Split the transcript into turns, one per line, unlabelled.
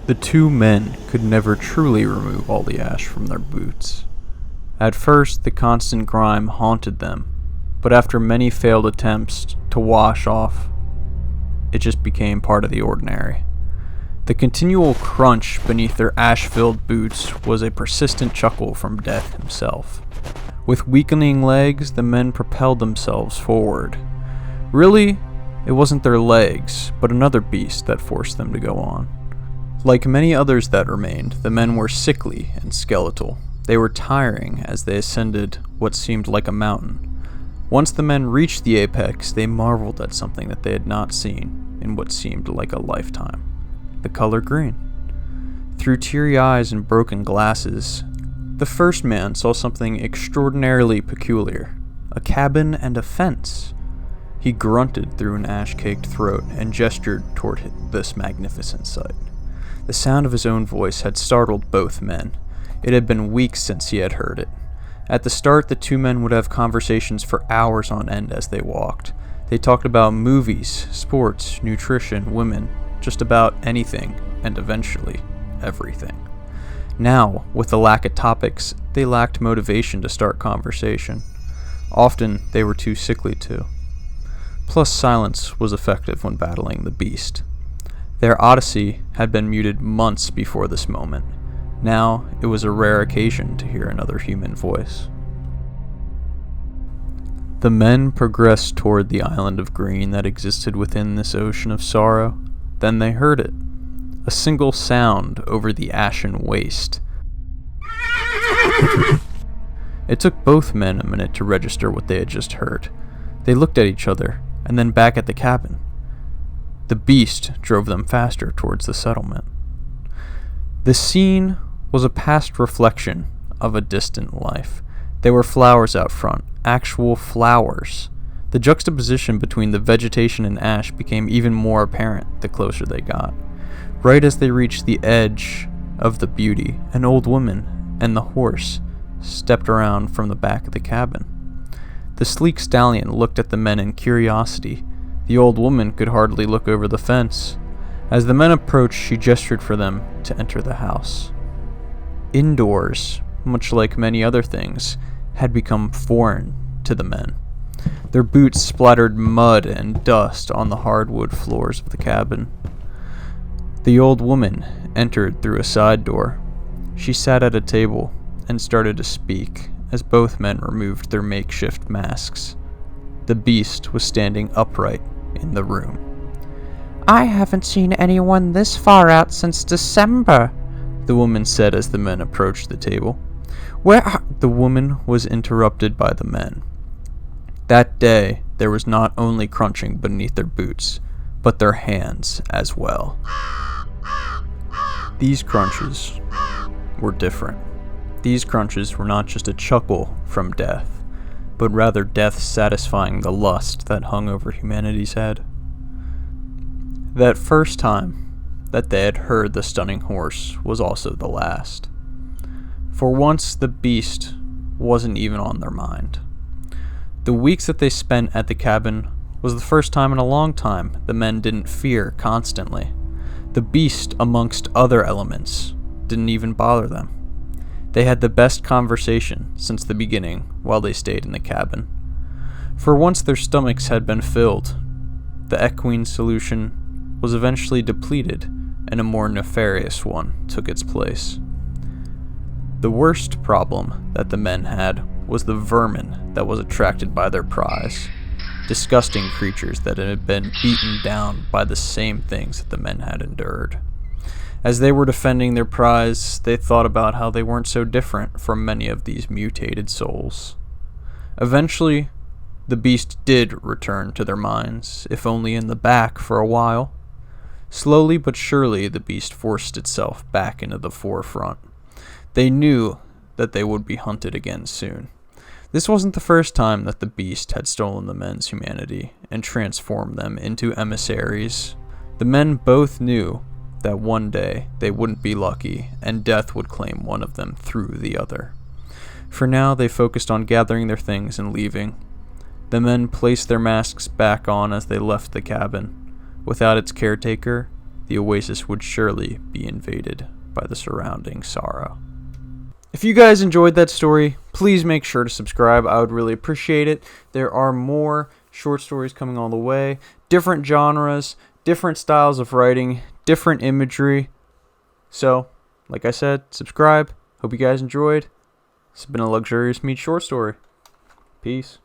The two men could never truly remove all the ash from their boots. At first, the constant grime haunted them, but after many failed attempts to wash off, it just became part of the ordinary. The continual crunch beneath their ash-filled boots was a persistent chuckle from Death himself. With weakening legs, the men propelled themselves forward. Really, it wasn't their legs, but another beast that forced them to go on. Like many others that remained, the men were sickly and skeletal. They were tiring as they ascended what seemed like a mountain. Once the men reached the apex, they marveled at something that they had not seen in what seemed like a lifetime. The color green. Through teary eyes and broken glasses, the first man saw something extraordinarily peculiar. A cabin and a fence. He grunted through an ash-caked throat and gestured toward this magnificent sight. The sound of his own voice had startled both men. It had been weeks since he had heard it. At the start, the two men would have conversations for hours on end as they walked. They talked about movies, sports, nutrition, women, just about anything, and eventually, everything. Now, with the lack of topics, they lacked motivation to start conversation. Often, they were too sickly to. Plus, silence was effective when battling the beast. Their odyssey had been muted months before this moment. Now, it was a rare occasion to hear another human voice. The men progressed toward the island of green that existed within this ocean of sorrow. Then they heard it. A single sound over the ashen waste. It took both men a minute to register what they had just heard. They looked at each other, and then back at the cabin. The beast drove them faster towards the settlement. The scene was a past reflection of a distant life. There were flowers out front, actual flowers. The juxtaposition between the vegetation and ash became even more apparent the closer they got. Right as they reached the edge of the beauty, an old woman and the horse stepped around from the back of the cabin. The sleek stallion looked at the men in curiosity. The old woman could hardly look over the fence. As the men approached, she gestured for them to enter the house. Indoors, much like many other things, had become foreign to the men. Their boots splattered mud and dust on the hardwood floors of the cabin. The old woman entered through a side door. She sat at a table and started to speak as both men removed their makeshift masks. The beast was standing upright in the room.
"I haven't seen anyone this far out since December," the woman said as the men approached the table.
"Where are—" The woman was interrupted by the men. That day, there was not only crunching beneath their boots, but their hands as well. These crunches were different. These crunches were not just a chuckle from death, but rather death satisfying the lust that hung over humanity's head. That first time that they had heard the stunning horse was also the last. For once, the beast wasn't even on their mind. The weeks that they spent at the cabin was the first time in a long time the men didn't fear constantly. The beast, amongst other elements, didn't even bother them. They had the best conversation since the beginning while they stayed in the cabin. For once their stomachs had been filled, the equine solution was eventually depleted and a more nefarious one took its place. The worst problem that the men had was the vermin that was attracted by their prize. Disgusting creatures that had been beaten down by the same things that the men had endured. As they were defending their prize, they thought about how they weren't so different from many of these mutated souls. Eventually, the beast did return to their minds, if only in the back for a while. Slowly but surely, the beast forced itself back into the forefront. They knew that they would be hunted again soon. This wasn't the first time that the beast had stolen the men's humanity and transformed them into emissaries. The men both knew that one day they wouldn't be lucky and death would claim one of them through the other. For now, they focused on gathering their things and leaving. The men placed their masks back on as they left the cabin. Without its caretaker, the oasis would surely be invaded by the surrounding sorrow. If you guys enjoyed that story, please make sure to subscribe. I would really appreciate it. There are more short stories coming all the way, different genres, different styles of writing, different imagery. So, like I said, subscribe. Hope you guys enjoyed. This has been a Luxurious Meat short story. Peace.